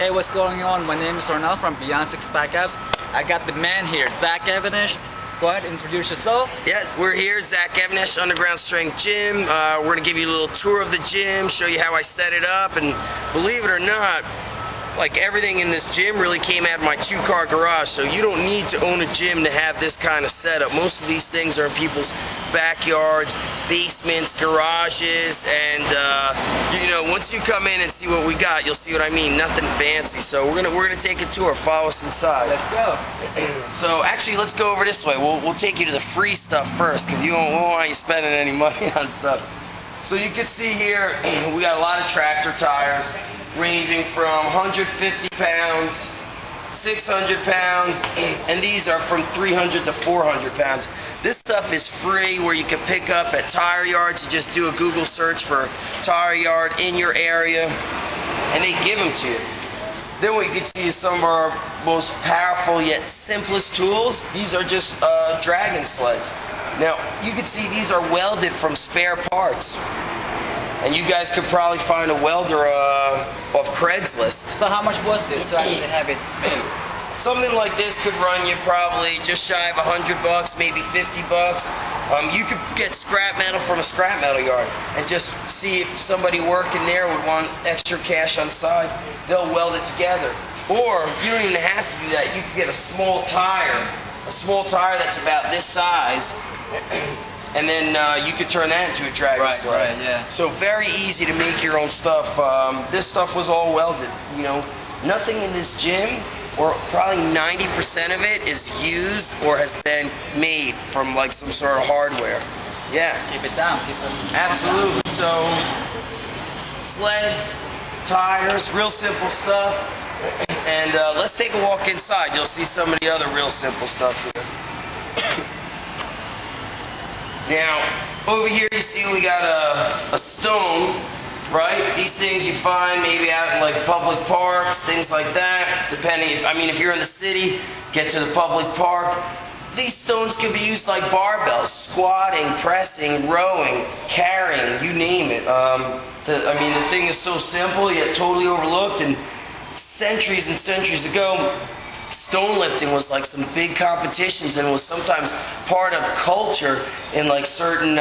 Hey, what's going on? My name is Arnel from Beyond Six Pack Abs. I got the man here, Even-Esh. Go ahead, introduce yourself. Yeah, we're here, Even-Esh Underground Strength Gym. We're going to give you a little tour of the gym, show you how I set it up, and believe it or not, like everything in this gym really came out of my 2-car garage, so you don't need to own a gym to have this kind of setup. Most of these things are in people's backyards, basements, garages, and you know, once you come in and see what we got, you'll see what I mean. Nothing fancy. So we're gonna take a tour. Follow us inside. Let's go. So actually, let's go over this way. We'll take you to the free stuff first, because we don't want you spending any money on stuff. So you can see here, we got a lot of tractor tires, ranging from 150 pounds, 600 pounds, and these are from 300 to 400 pounds. This stuff is free, where you can pick up at tire yards. You just do a Google search for tire yard in your area, and they give them to you. Then what you can see is some of our most powerful yet simplest tools. These are just dragon sleds. Now, you can see these are welded from spare parts. And you guys could probably find a welder off Craigslist. So how much was this to actually have it made? Something like this could run you probably just shy of $100, maybe $50. You could get scrap metal from a scrap metal yard and just see if somebody working there would want extra cash on the side. They'll weld it together. Or you don't even have to do that. You could get a small tire that's about this size, and then you could turn that into a dragon sled. Right, yeah. So very easy to make your own stuff. This stuff was all welded. You know, nothing in this gym, or probably 90% of it, is used or has been made from like some sort of hardware. Yeah. Keep it down. Keep it Absolutely. So sleds, tires, real simple stuff. And let's take a walk inside. You'll see some of the other real simple stuff here. Now, over here you see we got a stone, right? These things you find maybe out in like public parks, things like that. Depending if you're in the city, get to the public park. These stones can be used like barbells, squatting, pressing, rowing, carrying, you name it. The thing is so simple yet totally overlooked, and centuries and centuries ago, stone lifting was like some big competitions, and was sometimes part of culture in like certain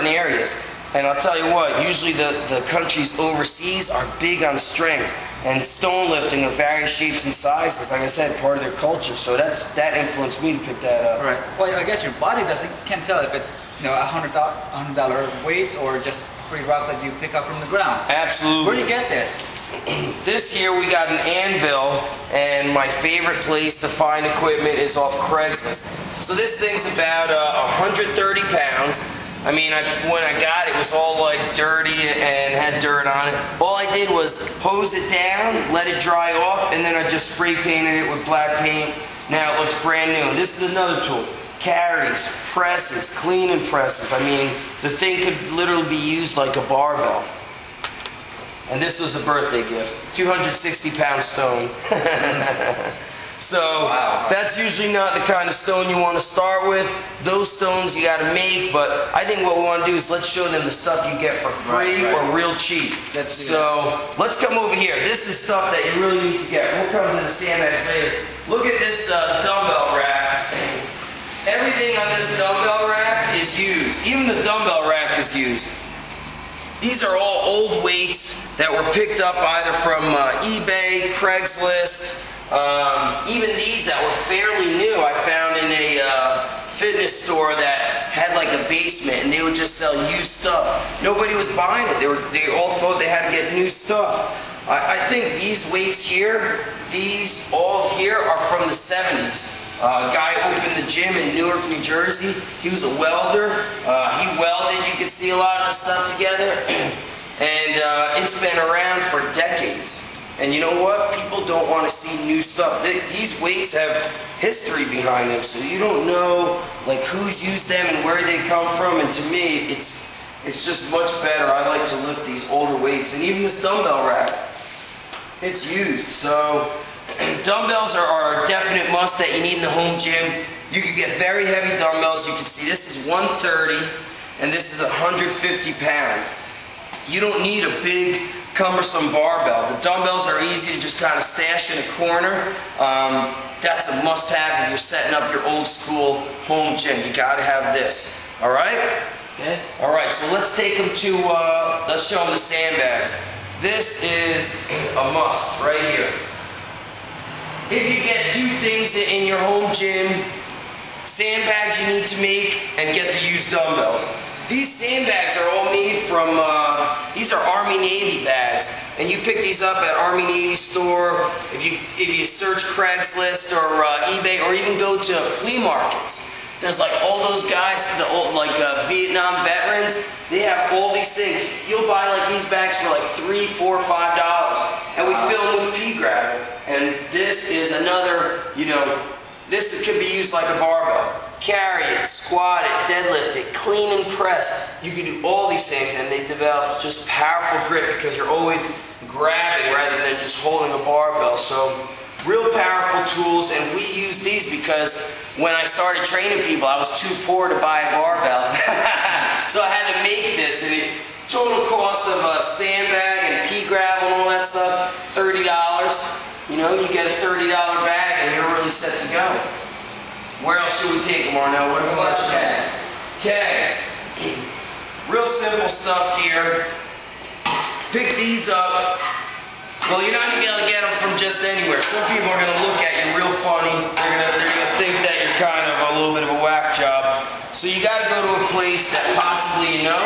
areas. And I'll tell you what, usually the countries overseas are big on strength, and stone lifting of various shapes and sizes, like I said, part of their culture. So that influenced me to pick that up. Right. Well, I guess your body can't tell if it's $100 weights or just free rock that you pick up from the ground. Absolutely. Where do you get this? This here, we got an anvil, and my favorite place to find equipment is off Craigslist. So this thing's about 130 pounds. When I got it, it was all like dirty and had dirt on it. All I did was hose it down, let it dry off, and then I just spray painted it with black paint. Now it looks brand new. And this is another tool. Carries, presses, cleaning presses. The thing could literally be used like a barbell. And this was a birthday gift. 260-pound stone. So wow. That's usually not the kind of stone you want to start with. Those stones you got to make, but I think what we want to do is let's show them the stuff you get for free or real cheap. Let's come over here. This is stuff that you really need to get. We'll come to the sandbags later. Look at this dumbbell rack. Everything on this dumbbell rack is used. Even the dumbbell rack is used. These are all old weights that were picked up either from eBay, Craigslist. Even these that were fairly new, I found in a fitness store that had like a basement, and they would just sell used stuff. Nobody was buying it. They all thought they had to get new stuff. I think these weights here, all here are from the 70s. A guy opened the gym in Newark, New Jersey. He was a welder. He welded. You can see a lot of the stuff together. And it's been around for decades. And you know what? People don't want to see new stuff. These weights have history behind them, so you don't know like who's used them and where they come from. And to me, it's just much better. I like to lift these older weights. And even this dumbbell rack, it's used. So dumbbells are a definite must that you need in the home gym. You can get very heavy dumbbells. You can see this is 130 and this is 150 pounds. You don't need a big cumbersome barbell. The dumbbells are easy to just kind of stash in a corner. That's a must-have if you're setting up your old school home gym. You gotta have this, all right? Okay. All right, so let's take them to, let's show them the sandbags. This is a must right here. If you get two things in your home gym, sandbags you need to make and get the used dumbbells. These sandbags are all made from, these are Army-Navy bags, and you pick these up at Army-Navy store. If you search Craigslist or eBay, or even go to flea markets, there's like all those guys, the old Vietnam veterans. They have all these things. You'll buy like these bags for like $3, $4, $5, and we fill them with pea gravel. And this is another, you know, this could be used like a barbell. Carry it, squat it, deadlift it, clean and press. You can do all these things, and they develop just powerful grip because you're always grabbing rather than just holding a barbell. So real powerful tools, and we use these because when I started training people, I was too poor to buy a barbell. So I had to make this, and the total cost of a sandbag and pea gravel and all that stuff, $30. You know, you get a $30 bag and you're really set to go. Where else should we take them, Arnel? What about kegs? Kegs. Real simple stuff here. Pick these up. Well, you're not going to be able to get them from just anywhere. Some people are going to look at you real funny. They're going to think that you're kind of a little bit of a whack job. So you got to go to a place that possibly you know,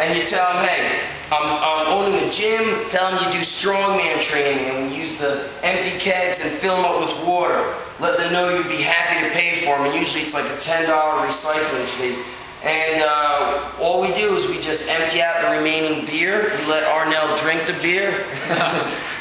and you tell them, hey, I'm owning a gym. Tell them you do strongman training, and we use the empty kegs and fill them up with water. Let them know you'd be happy to pay for them, and usually it's like a $10 recycling fee. And all we do is we just empty out the remaining beer. We let Arnel drink the beer.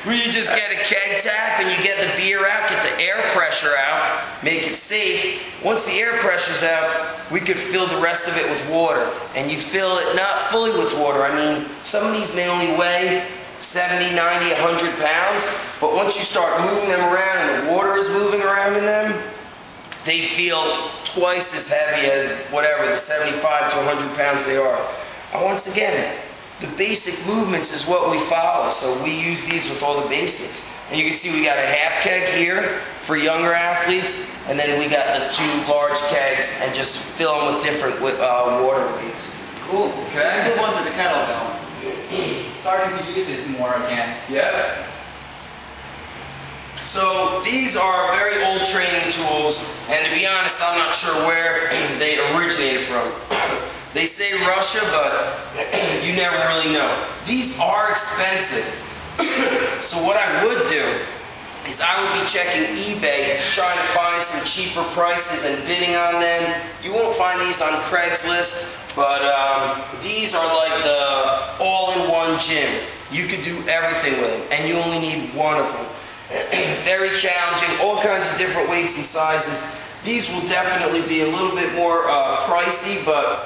We just get a keg tap and you get the beer out, get the air pressure out, make it safe. Once the air pressure's out, we could fill the rest of it with water. And you fill it not fully with water. I mean, some of these may only weigh 70, 90, 100 pounds, but once you start moving them around and the water is moving around in them, they feel twice as heavy as whatever the 75 to 100 pounds they are. And once again, the basic movements is what we follow, so we use these with all the basics. And you can see we got a half keg here for younger athletes, and then we got the two large kegs and just fill them with different water weights. Cool. Okay. Let's move on to the kettlebell. Starting to use this more again. Yeah. So these are very old training tools, and to be honest, I'm not sure where they originated from. They say Russia, but you never really know. These are expensive. So what I would do is I would be checking eBay, trying to find some cheaper prices and bidding on them. You won't find these on Craigslist, but these are like the all-in-one gym. You could do everything with them, and you only need one of them. Very challenging, all kinds of different weights and sizes. These will definitely be a little bit more pricey, but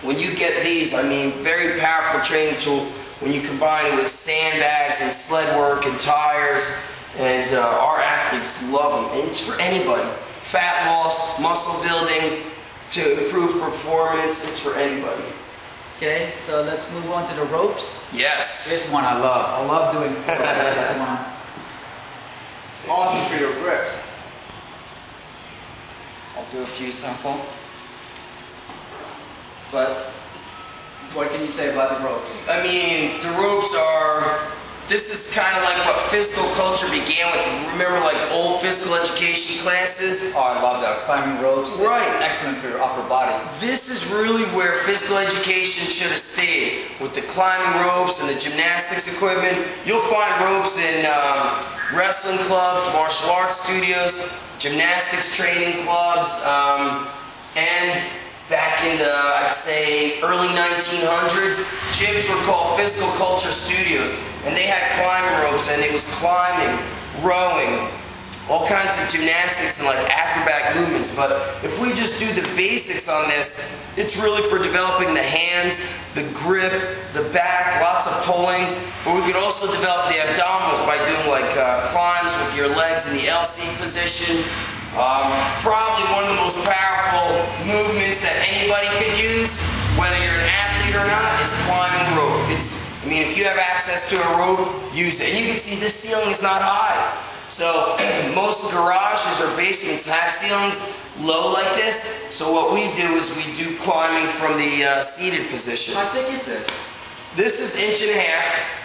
when you get these, I mean, very powerful training tool when you combine it with sandbags and sled work and tires, and our athletes love them. And it's for anybody. Fat loss, muscle building, to improve performance, it's for anybody. Okay, so let's move on to the ropes. Yes. This one I love. I love doing this one. Awesome for your grips. I'll do a few sample. But what can you say about the ropes? I mean, the ropes are, this is kind of like what physical culture began with. Remember like old physical education classes? Oh, I love that. Climbing ropes. Right. It's excellent for your upper body. This is really where physical education should have stayed. With the climbing ropes and the gymnastics equipment. You'll find ropes in wrestling clubs, martial arts studios, gymnastics training clubs, and back in the, I'd say, early 1900s, gyms were called physical culture studios, and they had climbing ropes, and it was climbing, rowing, all kinds of gymnastics and like acrobatic movements. But if we just do the basics on this, it's really for developing the hands, the grip, the back, lots of pulling. But we could also develop the abdominals by doing like climbs with your legs in the LC position. Probably one of the most powerful movements that anybody could use, whether you're an athlete or not, is climbing rope. I mean, if you you have access to a rope, use it. And you can see this ceiling is not high. So most garages or basements have ceilings low like this. So what we do is we do climbing from the seated position. How thick is this? This is 1.5 inches.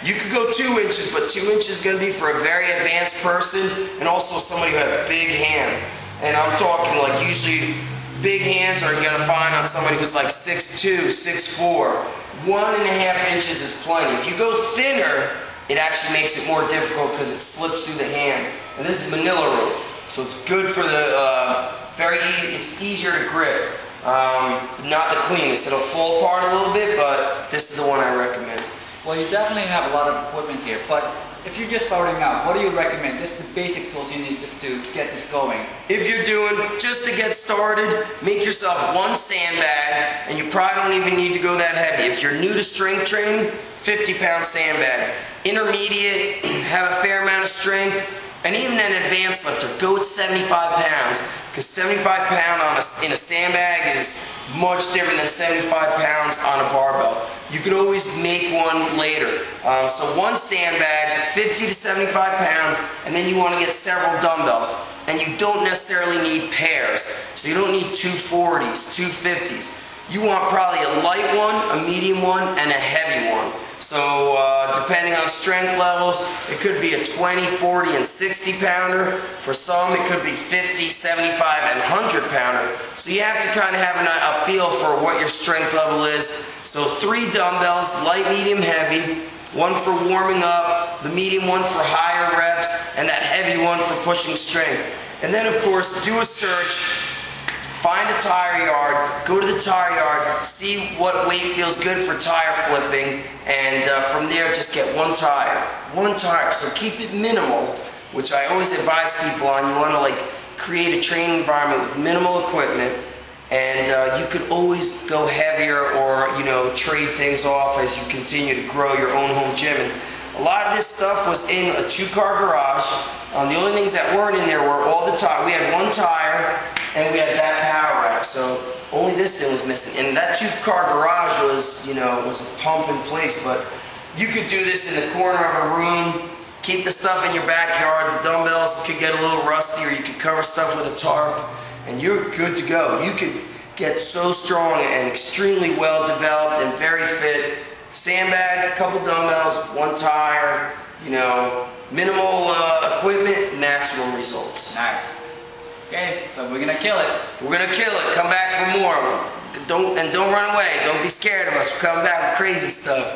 You could go 2 inches, but 2 inches is going to be for a very advanced person and also somebody who has big hands. And I'm talking like usually big hands are going to find on somebody who's like 6'2", 6'4". 1.5 inches is plenty. If you go thinner, it actually makes it more difficult because it slips through the hand. And this is manila rope, so it's good for the it's easier to grip. Not the cleanest. It'll fall apart a little bit, but this is the one I recommend. Well, you definitely have a lot of equipment here, but if you're just starting out, what do you recommend? Just the basic tools you need just to get this going. If you're doing, just to get started, make yourself 1 sandbag, and you probably don't even need to go that heavy. If you're new to strength training, 50-pound sandbag. Intermediate, have a fair amount of strength, and even an advanced lifter, go with 75 pounds, because 75 pounds in a sandbag is much different than 75 pounds on a barbell. You could always make one later. So 1 sandbag, 50 to 75 pounds, and then you want to get several dumbbells. And you don't necessarily need pairs. So you don't need 240s, 250s. You want probably a light one, a medium one, and a heavy one. So depending on strength levels, it could be a 20, 40, and 60 pounder. For some, it could be 50, 75, and 100 pounder. So you have to kind of have a feel for what your strength level is. So 3 dumbbells, light, medium, heavy. 1 for warming up, the medium one for higher reps, and that heavy one for pushing strength. And then of course, do a search. Find a tire yard, go to the tire yard, see what weight feels good for tire flipping, and from there just get 1 tire. 1 tire, so keep it minimal, which I always advise people on. You want to like create a training environment with minimal equipment, and you could always go heavier or trade things off as you continue to grow your own home gym. And a lot of this stuff was in a 2-car garage. The only things that weren't in there were all the tire. We had 1 tire, and we had that power rack, so only this thing was missing. And that 2-car garage was, was a pump in place, but you could do this in the corner of a room, keep the stuff in your backyard. The dumbbells could get a little rusty, or you could cover stuff with a tarp, and you're good to go. You could get so strong and extremely well developed and very fit. Sandbag, couple dumbbells, 1 tire, minimal equipment, maximum results. Nice. Okay, so we're gonna kill it. We're gonna kill it. Come back for more. Don't run away. Don't be scared of us. We're coming back with crazy stuff.